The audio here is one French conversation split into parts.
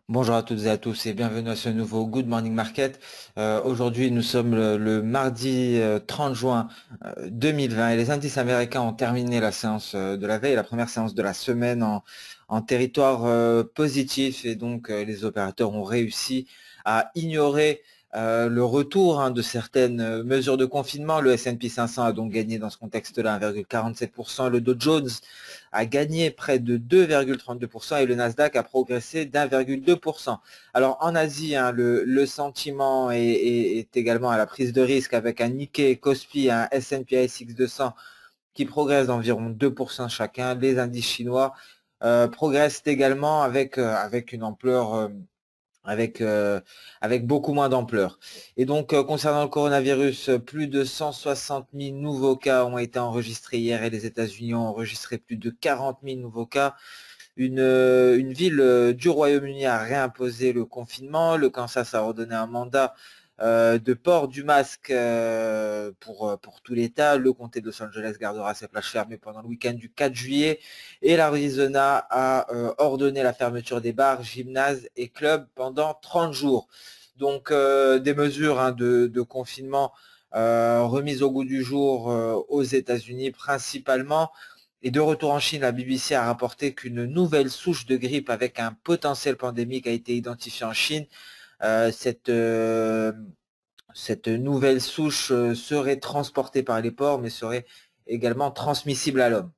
Bonjour à toutes et à tous et bienvenue à ce nouveau Good Morning Market. Aujourd'hui, nous sommes le mardi 30 juin 2020 et les indices américains ont terminé la séance de la veille, la première séance de la semaine en territoire positif et donc les opérateurs ont réussi à ignorer le retour de certaines mesures de confinement. Le S&P 500 a donc gagné dans ce contexte-là 1,47%. Le Dow Jones a gagné près de 2,32% et le Nasdaq a progressé d'1,2%. Alors en Asie, le sentiment est également à la prise de risque avec un Nikkei, Kospi, un S&P ASX 200 qui progressent d'environ 2% chacun. Les indices chinois progressent également avec une ampleur avec beaucoup moins d'ampleur. Et donc, concernant le coronavirus, plus de 160 000 nouveaux cas ont été enregistrés hier et les États-Unis ont enregistré plus de 40 000 nouveaux cas. Une ville du Royaume-Uni a réimposé le confinement. Le Kansas a ordonné un mandat de port du masque pour tout l'État. Le comté de Los Angeles gardera ses plages fermées pendant le week-end du 4 juillet. Et l'Arizona a ordonné la fermeture des bars, gymnases et clubs pendant 30 jours. Donc des mesures de confinement remises au goût du jour aux États-Unis principalement. Et de retour en Chine, la BBC a rapporté qu'une nouvelle souche de grippe avec un potentiel pandémique a été identifiée en Chine. Cette nouvelle souche serait transportée par les porcs, mais serait également transmissible à l'homme.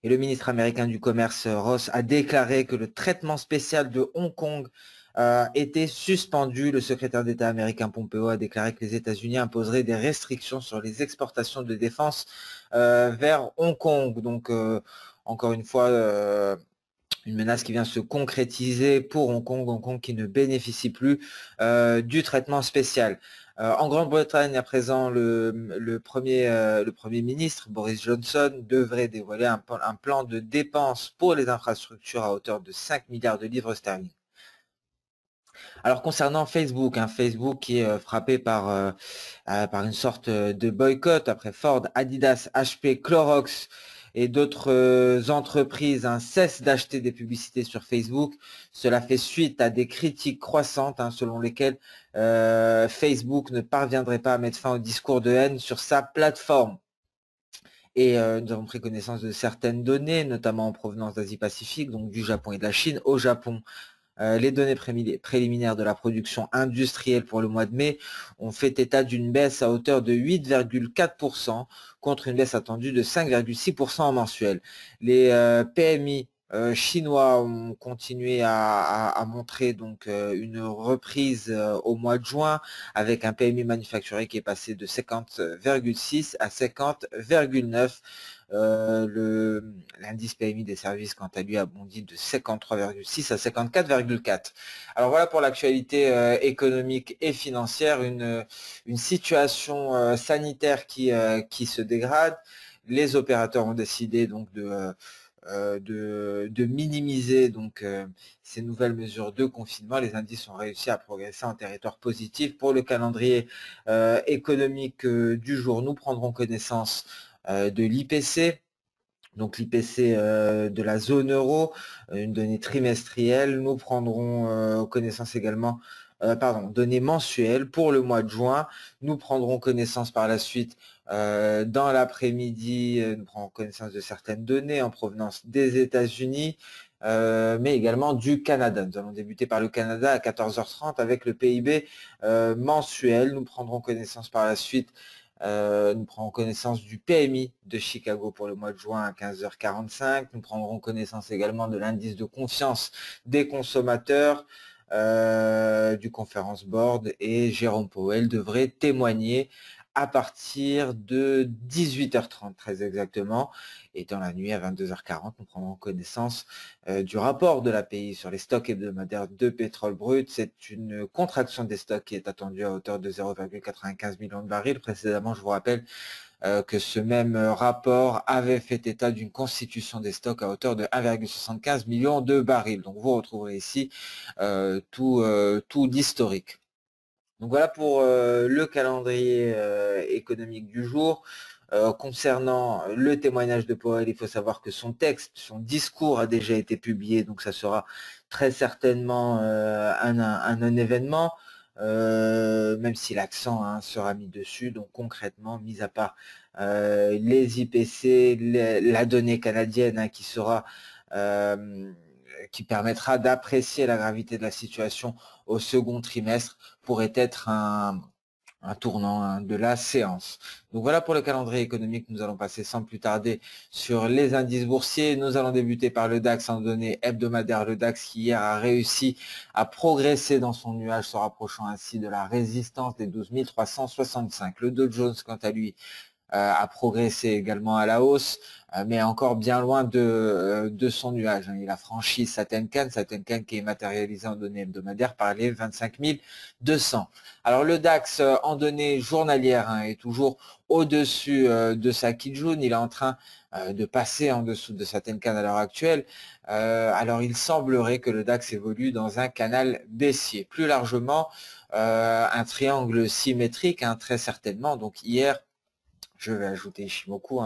Et le ministre américain du Commerce, Ross, a déclaré que le traitement spécial de Hong Kong était suspendu. Le secrétaire d'État américain Pompeo a déclaré que les États-Unis imposeraient des restrictions sur les exportations de défense vers Hong Kong. Donc, encore une fois, une menace qui vient se concrétiser pour Hong Kong qui ne bénéficie plus du traitement spécial. En Grande-Bretagne, à présent, le premier ministre, Boris Johnson, devrait dévoiler un plan de dépenses pour les infrastructures à hauteur de 5 milliards de livres sterling. Alors concernant Facebook, Facebook qui est frappé par une sorte de boycott après Ford, Adidas, HP, Clorox et d'autres entreprises cessent d'acheter des publicités sur Facebook. Cela fait suite à des critiques croissantes selon lesquelles Facebook ne parviendrait pas à mettre fin au discours de haine sur sa plateforme. Et nous avons pris connaissance de certaines données, notamment en provenance d'Asie-Pacifique, donc du Japon et de la Chine. Au Japon, les données préliminaires de la production industrielle pour le mois de mai ont fait état d'une baisse à hauteur de 8,4% contre une baisse attendue de 5,6% en mensuel. Les PMI chinois ont continué à montrer donc une reprise au mois de juin avec un PMI manufacturier qui est passé de 50,6 à 50,9. L'indice PMI des services, quant à lui, a bondi de 53,6 à 54,4. Alors voilà pour l'actualité économique et financière, une situation sanitaire qui se dégrade. Les opérateurs ont décidé donc de minimiser donc ces nouvelles mesures de confinement. Les indices ont réussi à progresser en territoire positif. Pour le calendrier économique du jour, nous prendrons connaissance de l'IPC, donc l'IPC de la zone euro, une donnée trimestrielle. Nous prendrons connaissance également, données mensuelles pour le mois de juin. Nous prendrons connaissance par la suite dans l'après-midi, nous prendrons connaissance de certaines données en provenance des États-Unis, mais également du Canada. Nous allons débuter par le Canada à 14h30 avec le PIB mensuel. Nous prendrons connaissance par la suite nous prendrons connaissance du PMI de Chicago pour le mois de juin à 15h45. Nous prendrons connaissance également de l'indice de confiance des consommateurs du Conference Board et Jérôme Powell devrait témoigner à partir de 18h30 très exactement. Et dans la nuit à 22h40, nous prendrons connaissance du rapport de l'API sur les stocks hebdomadaires de pétrole brut. C'est une contraction des stocks qui est attendue à hauteur de 0,95 millions de barils. Précédemment, je vous rappelle que ce même rapport avait fait état d'une constitution des stocks à hauteur de 1,75 million de barils. Donc vous retrouverez ici tout l'historique. Donc voilà pour le calendrier économique du jour. Concernant le témoignage de Powell, il faut savoir que son texte, son discours a déjà été publié, donc ça sera très certainement un événement, même si l'accent sera mis dessus. Donc concrètement, mis à part les IPC, la donnée canadienne qui sera qui permettra d'apprécier la gravité de la situation au second trimestre, pourrait être un tournant de la séance. Donc voilà pour le calendrier économique. Nous allons passer sans plus tarder sur les indices boursiers. Nous allons débuter par le DAX en données hebdomadaires. Le DAX qui hier a réussi à progresser dans son nuage, se rapprochant ainsi de la résistance des 12 365. Le Dow Jones, quant à lui, a progressé également à la hausse, mais encore bien loin de son nuage. Il a franchi sa Tenkan qui est matérialisée en données hebdomadaires par les 25 200. Alors le DAX en données journalières est toujours au-dessus de sa Kijun. Il est en train de passer en dessous de sa Tenkan à l'heure actuelle. Alors il semblerait que le DAX évolue dans un canal baissier. Plus largement, un triangle symétrique, très certainement. Donc hier, je vais ajouter Ishimoku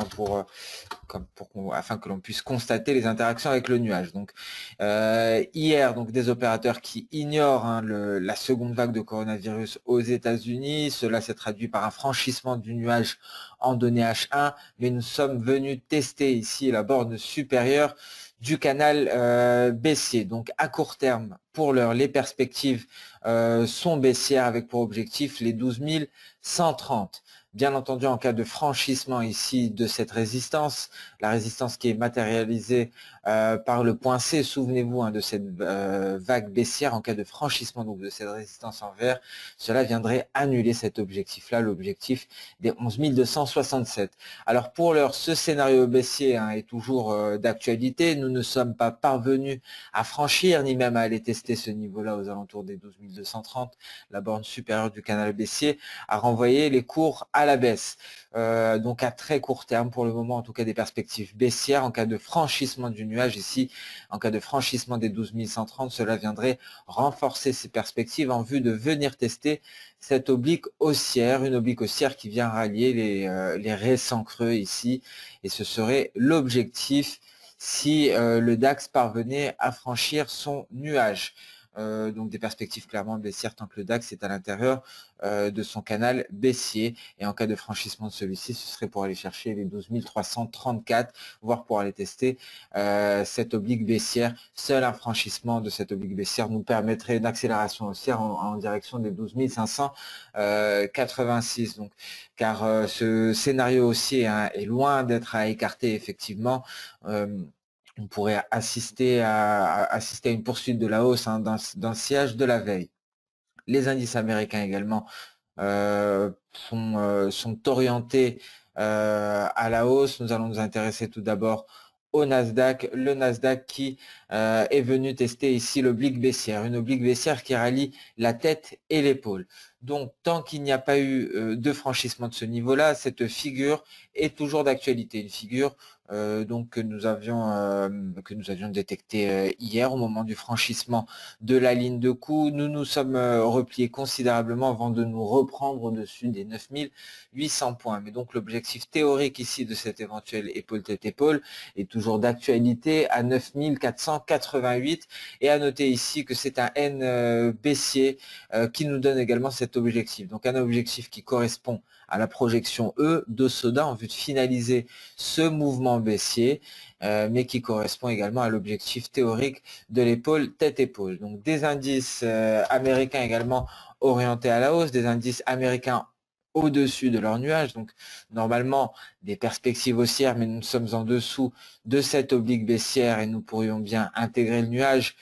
afin que l'on puisse constater les interactions avec le nuage. Donc hier, des opérateurs qui ignorent la seconde vague de coronavirus aux États-Unis. Cela s'est traduit par un franchissement du nuage en données H1, mais nous sommes venus tester ici la borne supérieure du canal baissier. Donc à court terme, pour l'heure, les perspectives sont baissières avec pour objectif les 12 130. Bien entendu, en cas de franchissement ici de cette résistance, la résistance qui est matérialisée par le point C, souvenez-vous de cette vague baissière, en cas de franchissement donc de cette résistance en vert, cela viendrait annuler cet objectif-là, l'objectif des 11 267. Alors pour l'heure, ce scénario baissier est toujours d'actualité. Nous ne sommes pas parvenus à franchir, ni même à aller tester ce niveau-là aux alentours des 12 230, la borne supérieure du canal baissier, à renvoyer les cours à la baisse. Donc à très court terme, pour le moment, en tout cas des perspectives baissières. En cas de franchissement du nuage ici, en cas de franchissement des 12 130, cela viendrait renforcer ces perspectives en vue de venir tester cette oblique haussière, une oblique haussière qui vient rallier les récents creux ici, et ce serait l'objectif si le DAX parvenait à franchir son nuage. Donc des perspectives clairement baissières tant que le DAX est à l'intérieur de son canal baissier, et en cas de franchissement de celui-ci, ce serait pour aller chercher les 12 334, voire pour aller tester cette oblique baissière. Seul un franchissement de cette oblique baissière nous permettrait une accélération haussière en direction des 12 586. Donc, car ce scénario haussier est loin d'être à écarter effectivement. On pourrait assister à une poursuite de la hausse dans le sillage de la veille. Les indices américains également sont orientés à la hausse. Nous allons nous intéresser tout d'abord au Nasdaq, le Nasdaq qui est venu tester ici l'oblique baissière, une oblique baissière qui rallie la tête et l'épaule. Donc tant qu'il n'y a pas eu de franchissement de ce niveau-là, cette figure est toujours d'actualité, une figure donc que nous avions détecté hier au moment du franchissement de la ligne de coup. Nous nous sommes repliés considérablement avant de nous reprendre au-dessus des 9800 points. Mais donc l'objectif théorique ici de cette éventuelle épaule-tête-épaule est toujours d'actualité à 9488, et à noter ici que c'est un N baissier qui nous donne également cet objectif. Donc un objectif qui correspond à la projection E de Soda en vue de finaliser ce mouvement baissier, mais qui correspond également à l'objectif théorique de l'épaule tête-épaule. Donc des indices américains également orientés à la hausse, des indices américains au-dessus de leur nuage, donc normalement des perspectives haussières, mais nous sommes en dessous de cette oblique baissière et nous pourrions bien intégrer le nuage.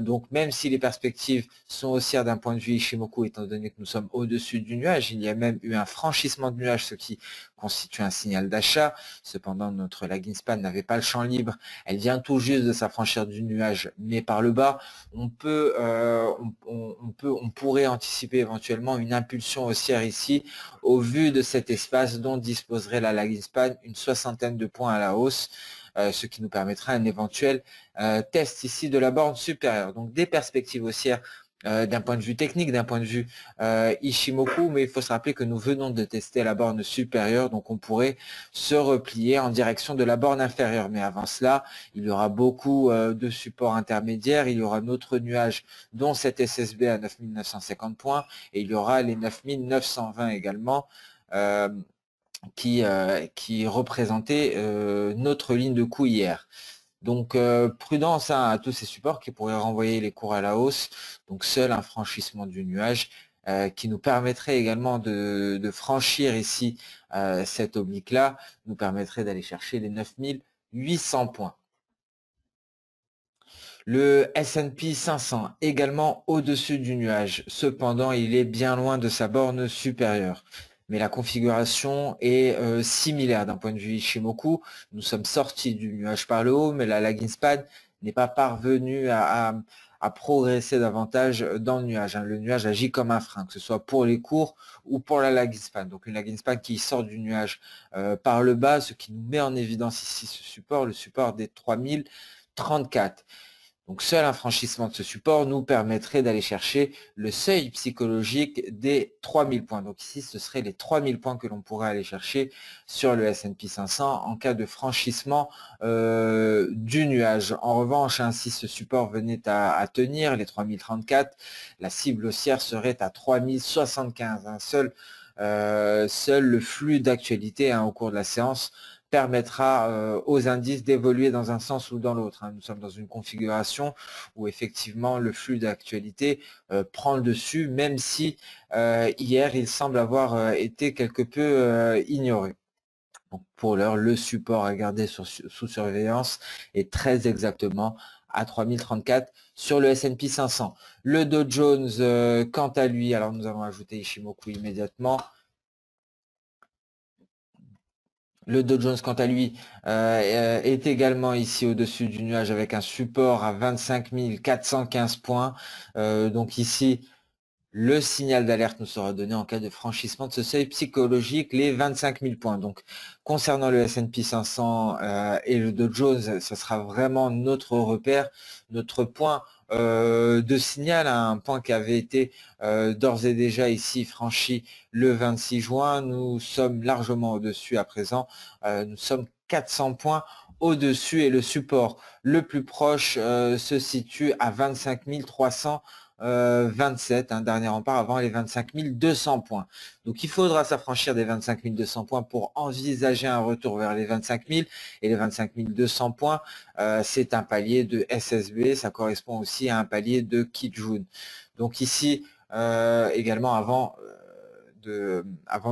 Donc même si les perspectives sont haussières d'un point de vue Ishimoku, étant donné que nous sommes au-dessus du nuage, il y a même eu un franchissement de nuage, ce qui constitue un signal d'achat. Cependant, notre lagging span n'avait pas le champ libre, elle vient tout juste de s'affranchir du nuage, mais par le bas, on pourrait anticiper éventuellement une impulsion haussière ici, au vu de cet espace dont disposerait la lagging span, une soixantaine de points à la hausse. Ce qui nous permettra un éventuel test ici de la borne supérieure. Donc des perspectives haussières d'un point de vue technique, d'un point de vue Ishimoku, mais il faut se rappeler que nous venons de tester la borne supérieure, donc on pourrait se replier en direction de la borne inférieure. Mais avant cela, il y aura beaucoup de supports intermédiaires, il y aura notre nuage, dont cet SSB à 9950 points, et il y aura les 9920 également, qui représentaient notre ligne de coup hier. Donc prudence à tous ces supports qui pourraient renvoyer les cours à la hausse. Donc seul un franchissement du nuage qui nous permettrait également de franchir ici cette oblique-là, nous permettrait d'aller chercher les 9800 points. Le S&P 500 également au-dessus du nuage. Cependant, il est bien loin de sa borne supérieure. Mais la configuration est similaire d'un point de vue Ishimoku. Nous sommes sortis du nuage par le haut, mais la lagging span n'est pas parvenue à progresser davantage dans le nuage. Le nuage agit comme un frein, que ce soit pour les cours ou pour la lagging span. Donc une lagging span qui sort du nuage par le bas, ce qui nous met en évidence ici ce support, le support des 3034. Donc seul un franchissement de ce support nous permettrait d'aller chercher le seuil psychologique des 3000 points. Donc ici, ce serait les 3000 points que l'on pourrait aller chercher sur le S&P 500 en cas de franchissement du nuage. En revanche, si ce support venait à tenir, les 3034, la cible haussière serait à 3075. Seul le flux d'actualité au cours de la séance permettra aux indices d'évoluer dans un sens ou dans l'autre. Nous sommes dans une configuration où effectivement le flux d'actualité prend le dessus, même si hier il semble avoir été quelque peu ignoré. Donc pour l'heure, le support à garder sous surveillance est très exactement à 3034 sur le S&P 500. Le Dow Jones, quant à lui, alors nous allons ajouter Ishimoku immédiatement. Le Dow Jones, quant à lui, est également ici au-dessus du nuage avec un support à 25 415 points. Donc ici, le signal d'alerte nous sera donné en cas de franchissement de ce seuil psychologique, les 25 000 points. Donc, concernant le S&P 500 et le Dow Jones, ce sera vraiment notre repère, notre point de signal, un point qui avait été d'ores et déjà ici franchi le 26 juin. Nous sommes largement au-dessus à présent. Nous sommes 400 points au-dessus et le support le plus proche se situe à 25 300 27, dernier rempart avant les 25 200 points. Donc il faudra s'affranchir des 25 200 points pour envisager un retour vers les 25 000 et les 25 200 points, c'est un palier de SSB, ça correspond aussi à un palier de Kijun. Donc ici également avant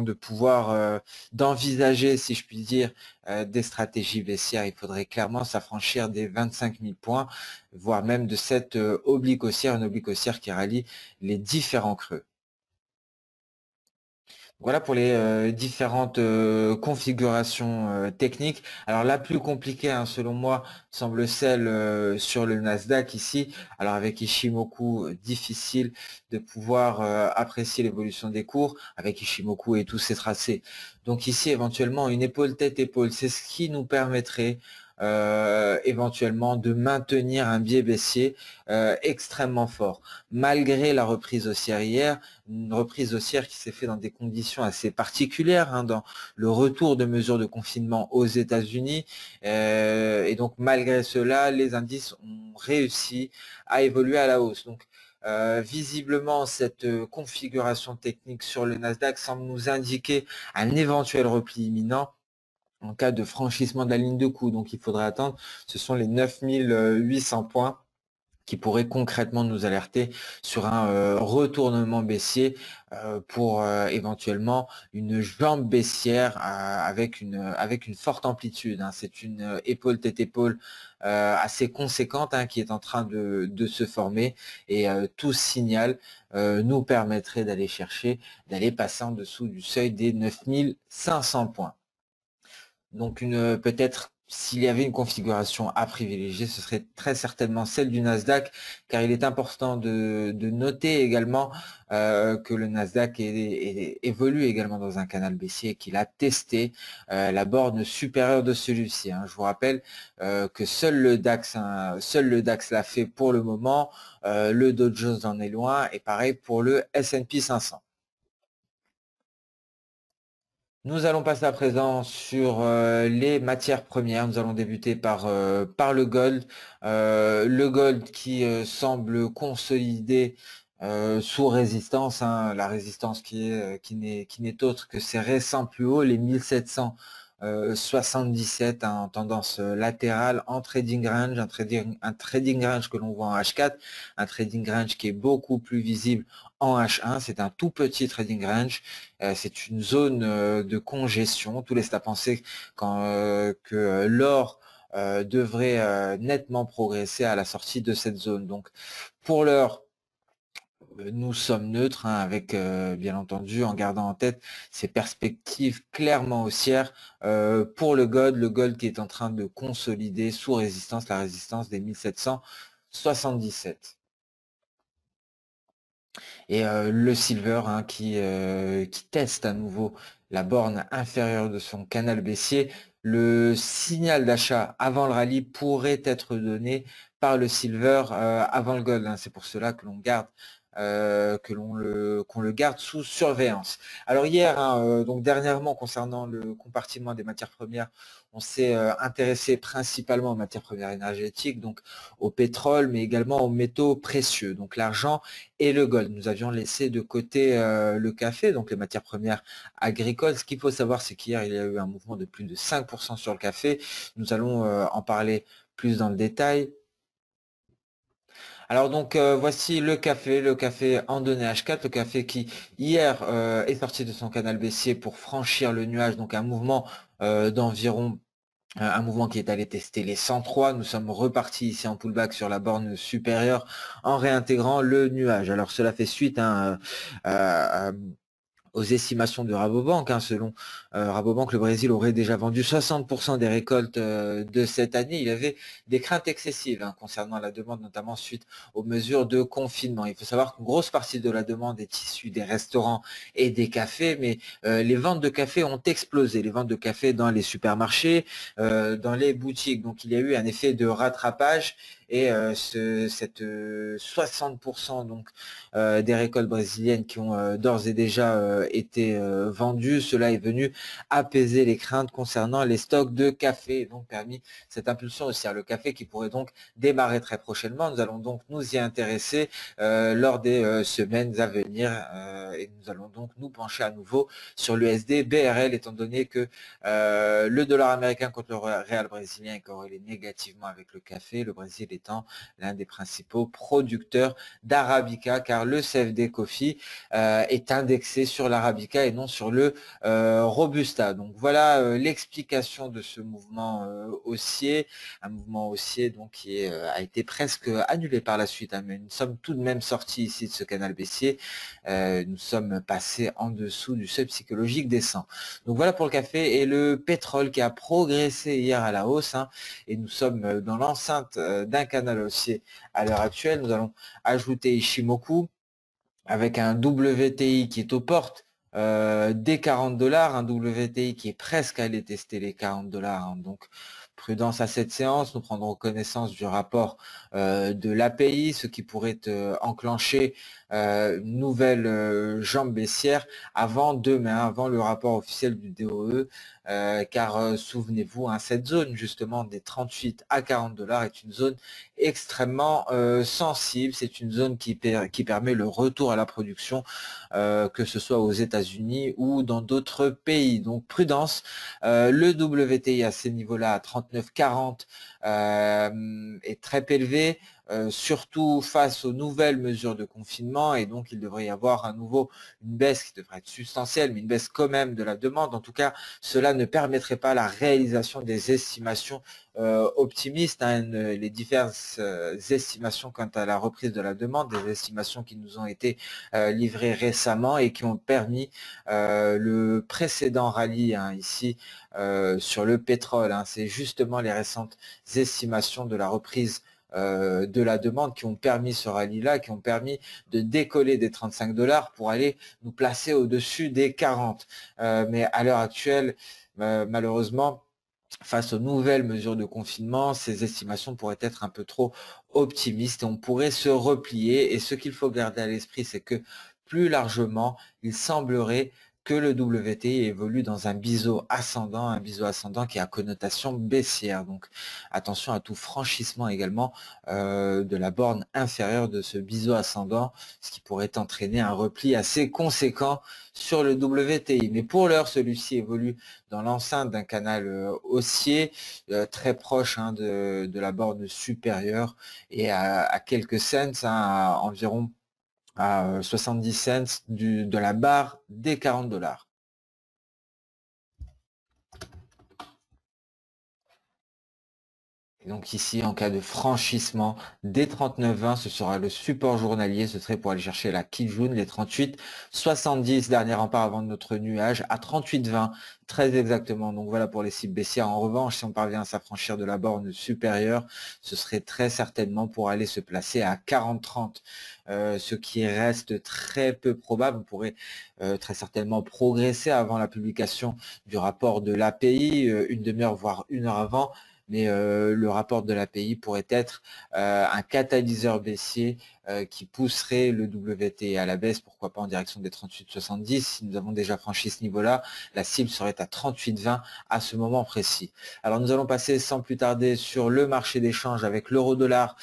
de pouvoir d'envisager, si je puis dire, des stratégies baissières, il faudrait clairement s'affranchir des 25 000 points, voire même de cette oblique haussière, une oblique haussière qui rallie les différents creux. Voilà pour les différentes configurations techniques. Alors la plus compliquée, selon moi, semble celle sur le Nasdaq ici. Alors avec Ishimoku, difficile de pouvoir apprécier l'évolution des cours avec Ishimoku et tous ses tracés. Donc ici, éventuellement, une épaule tête-épaule, c'est ce qui nous permettrait éventuellement de maintenir un biais baissier extrêmement fort. Malgré la reprise haussière hier, une reprise haussière qui s'est faite dans des conditions assez particulières, dans le retour de mesures de confinement aux États-Unis. Et donc malgré cela, les indices ont réussi à évoluer à la hausse. Donc visiblement, cette configuration technique sur le Nasdaq semble nous indiquer un éventuel repli imminent en cas de franchissement de la ligne de coup. Donc il faudrait attendre, ce sont les 9800 points qui pourraient concrètement nous alerter sur un retournement baissier pour éventuellement une jambe baissière avec une forte amplitude. C'est une épaule tête épaule assez conséquente qui est en train de se former et tout signal nous permettrait d'aller passer en dessous du seuil des 9500 points. Donc peut-être s'il y avait une configuration à privilégier, ce serait très certainement celle du Nasdaq, car il est important de noter également que le Nasdaq évolue également dans un canal baissier et qu'il a testé la borne supérieure de celui-ci. Hein. Je vous rappelle que seul le DAX l'a fait pour le moment, le Dow Jones en est loin, et pareil pour le S&P 500. Nous allons passer à présent sur les matières premières. Nous allons débuter par le gold. Le gold qui semble consolider sous résistance. Hein. La résistance qui n'est autre que ses récents plus hauts, les 1777 hein, en tendance latérale en trading range, un trading range que l'on voit en H4, un trading range qui est beaucoup plus visible en H1. C'est un tout petit trading range. C'est une zone de congestion. Tout laisse à penser que l'or devrait nettement progresser à la sortie de cette zone. Donc, pour l'heure, nous sommes neutres, hein, avec, bien entendu, en gardant en tête ces perspectives clairement haussières pour le gold qui est en train de consolider sous résistance, la résistance des 1777. Et le silver hein, qui teste à nouveau la borne inférieure de son canal baissier. Le signal d'achat avant le rallye pourrait être donné par le silver avant le gold. Hein. C'est pour cela que l'on garde qu'on le garde sous surveillance. Alors hier, hein, donc dernièrement, concernant le compartiment des matières premières, on s'est intéressé principalement aux matières premières énergétiques, donc au pétrole, mais également aux métaux précieux, donc l'argent et le gold. Nous avions laissé de côté le café, donc les matières premières agricoles. Ce qu'il faut savoir, c'est qu'hier, il y a eu un mouvement de plus de 5% sur le café. Nous allons en parler plus dans le détail. Alors donc voici le café en données H4, le café qui hier est sorti de son canal baissier pour franchir le nuage, donc un mouvement d'environ un mouvement qui est allé tester les 103. Nous sommes repartis ici en pullback sur la borne supérieure en réintégrant le nuage. Alors cela fait suite hein, aux estimations de Rabobank. Hein, selon Rabobank, le Brésil aurait déjà vendu 60% des récoltes de cette année. Il y avait des craintes excessives hein, concernant la demande, notamment suite aux mesures de confinement. Il faut savoir qu'une grosse partie de la demande est issue des restaurants et des cafés, mais les ventes de café ont explosé. Les ventes de café dans les supermarchés, dans les boutiques. Donc il y a eu un effet de rattrapage et cette 60% donc des récoltes brésiliennes qui ont d'ores et déjà été vendues, cela est venu apaiser les craintes concernant les stocks de café et donc permis cette impulsion haussière. Le café qui pourrait donc démarrer très prochainement. Nous allons donc nous y intéresser lors des semaines à venir et nous allons donc nous pencher à nouveau sur l'USD BRL étant donné que le dollar américain contre le réal brésilien est corrélé négativement avec le café, le Brésil étant l'un des principaux producteurs d'Arabica car le CFD Coffee est indexé sur l'Arabica et non sur le Robusta. Donc voilà l'explication de ce mouvement haussier, un mouvement haussier donc qui a été presque annulé par la suite, hein, mais nous sommes tout de même sortis ici de ce canal baissier, nous sommes passés en dessous du seuil psychologique des 100. Donc voilà pour le café et le pétrole qui a progressé hier à la hausse hein, et nous sommes dans l'enceinte d'un canal haussier à l'heure actuelle. Nous allons ajouter Ishimoku avec un WTI qui est aux portes des 40 $, un WTI qui est presque allé tester les 40 $. Hein, donc prudence à cette séance, nous prendrons connaissance du rapport de l'API, ce qui pourrait enclencher une nouvelle jambe baissière avant demain, avant le rapport officiel du DOE, car souvenez-vous, hein, cette zone justement des 38 à 40 $ est une zone extrêmement sensible, c'est une zone qui permet le retour à la production, que ce soit aux États-Unis ou dans d'autres pays. Donc prudence, le WTI à ces niveaux-là, à 39,40, est très élevé. surtout face aux nouvelles mesures de confinement, et donc il devrait y avoir à nouveau une baisse qui devrait être substantielle, mais une baisse quand même de la demande. En tout cas, cela ne permettrait pas la réalisation des estimations optimistes, hein, les diverses estimations quant à la reprise de la demande, des estimations qui nous ont été livrées récemment et qui ont permis le précédent rallye, hein, ici sur le pétrole. Hein, c'est justement les récentes estimations de la reprise de la demande qui ont permis ce rallye-là, qui ont permis de décoller des 35 $ pour aller nous placer au-dessus des 40. Mais à l'heure actuelle, malheureusement, face aux nouvelles mesures de confinement, ces estimations pourraient être un peu trop optimistes et on pourrait se replier. Et ce qu'il faut garder à l'esprit, c'est que plus largement, il semblerait que le WTI évolue dans un biseau ascendant qui a connotation baissière. Donc attention à tout franchissement également de la borne inférieure de ce biseau ascendant, ce qui pourrait entraîner un repli assez conséquent sur le WTI. Mais pour l'heure, celui-ci évolue dans l'enceinte d'un canal haussier très proche, hein, de la borne supérieure et à quelques cents, hein, à environ à 70 cents de la barre des 40 $. Et donc ici, en cas de franchissement des 39,20, ce sera le support journalier. Ce serait pour aller chercher la Kijun, les 38,70, dernier rempart avant de notre nuage, à 38,20, très exactement. Donc voilà pour les cibles baissières. En revanche, si on parvient à s'affranchir de la borne supérieure, ce serait très certainement pour aller se placer à 40,30, ce qui reste très peu probable. On pourrait très certainement progresser avant la publication du rapport de l'API, une demi-heure voire une heure avant. Mais le rapport de l'API pourrait être un catalyseur baissier qui pousserait le WTI à la baisse, pourquoi pas en direction des 38,70. Si nous avons déjà franchi ce niveau-là, la cible serait à 38,20 à ce moment précis. Alors nous allons passer sans plus tarder sur le marché d'échange avec l'euro-dollar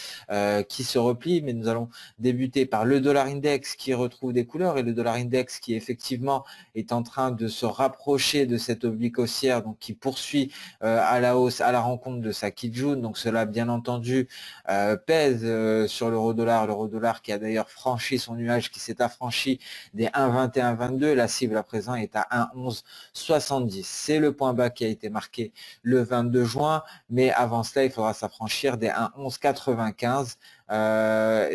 qui se replie, mais nous allons débuter par le dollar index qui retrouve des couleurs, et le dollar index qui effectivement est en train de se rapprocher de cette oblique haussière, donc qui poursuit à la hausse à la rencontre de sa Kijun. Donc cela bien entendu pèse sur l'euro-dollar qui a d'ailleurs franchi son nuage, qui s'est affranchi des 1,2122. La cible à présent est à 1,1170. C'est le point bas qui a été marqué le 22 juin, mais avant cela il faudra s'affranchir des 1,1195,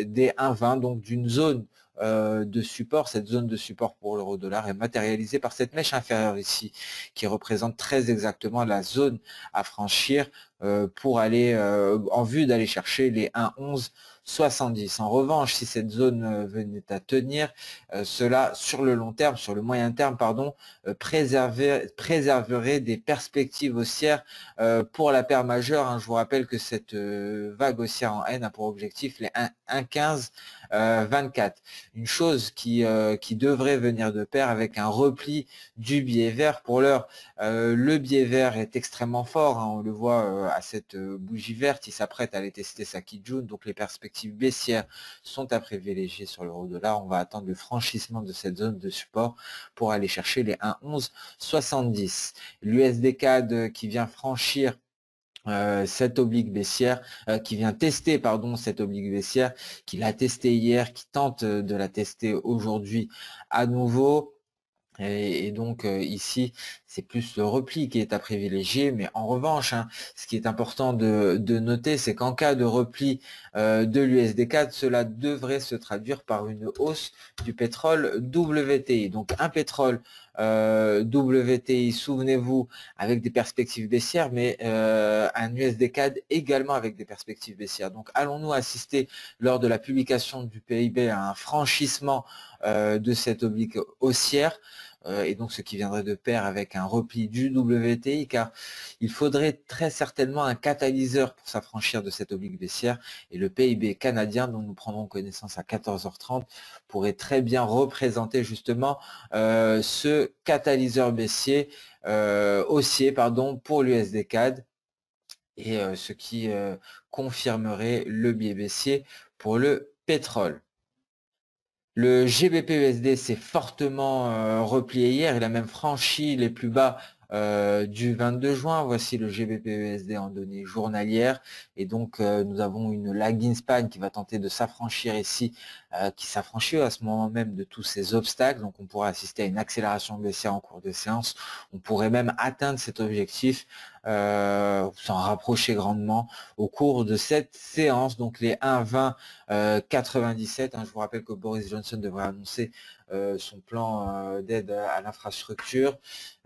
des 1,20, donc d'une zone de support. Cette zone de support pour l'euro-dollar est matérialisée par cette mèche inférieure ici, qui représente très exactement la zone à franchir pour aller en vue d'aller chercher les 1,1170. En revanche, si cette zone venait à tenir, cela sur le long terme, sur le moyen terme, pardon, préserverait des perspectives haussières pour la paire majeure. Hein. Je vous rappelle que cette vague haussière en N a pour objectif les 1,15 24. Une chose qui devrait venir de pair avec un repli du biais vert. Pour l'heure, le biais vert est extrêmement fort, hein, on le voit à cette bougie verte, il s'apprête à aller tester sa Kijun, donc les perspectives baissières sont à privilégier sur l'euro-dollar. On va attendre le franchissement de cette zone de support pour aller chercher les 1,1170. L'USD CAD qui vient franchir cette oblique baissière, qui vient tester cette oblique baissière, qui l'a testé hier, qui tente de la tester aujourd'hui à nouveau. Et donc ici, c'est plus le repli qui est à privilégier. Mais en revanche, hein, ce qui est important de noter, c'est qu'en cas de repli de l'USD4, cela devrait se traduire par une hausse du pétrole WTI. Donc un pétrole WTI, souvenez-vous, avec des perspectives baissières, mais un USD4 également avec des perspectives baissières. Donc allons-nous assister lors de la publication du PIB à un franchissement de cette oblique haussière, et donc ce qui viendrait de pair avec un repli du WTI, car il faudrait très certainement un catalyseur pour s'affranchir de cette oblique baissière, et le PIB canadien, dont nous prendrons connaissance à 14h30, pourrait très bien représenter justement ce catalyseur baissier, haussier pour l'USD CAD, et ce qui confirmerait le biais baissier pour le pétrole. Le GBP-USD s'est fortement replié hier, il a même franchi les plus bas du 22 juin. Voici le GBP/USD en données journalières. Et donc, nous avons une lagging span qui va tenter de s'affranchir ici, qui s'affranchit à ce moment même de tous ces obstacles. Donc, on pourrait assister à une accélération baissière en cours de séance. On pourrait même atteindre cet objectif, s'en rapprocher grandement au cours de cette séance. Donc, les 1,2097. Je vous rappelle que Boris Johnson devrait annoncer son plan d'aide à l'infrastructure.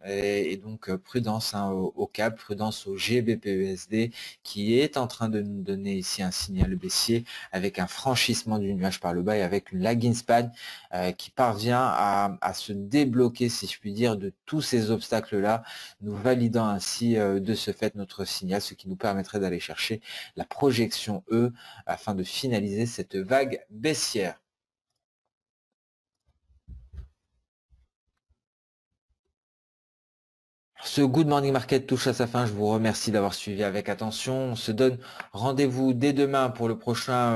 Et donc prudence au CAC, prudence au GBP/USD qui est en train de nous donner ici un signal baissier avec un franchissement du nuage par le bas et avec une lagging span qui parvient à se débloquer, si je puis dire, de tous ces obstacles-là, nous validant ainsi de ce fait notre signal, ce qui nous permettrait d'aller chercher la projection E afin de finaliser cette vague baissière. Ce Good Morning Market touche à sa fin. Je vous remercie d'avoir suivi avec attention. On se donne rendez-vous dès demain pour le prochain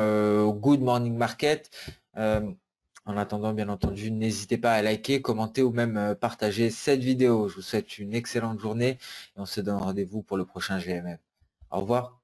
Good Morning Market. En attendant, bien entendu, n'hésitez pas à liker, commenter ou même partager cette vidéo. Je vous souhaite une excellente journée et on se donne rendez-vous pour le prochain GMM. Au revoir.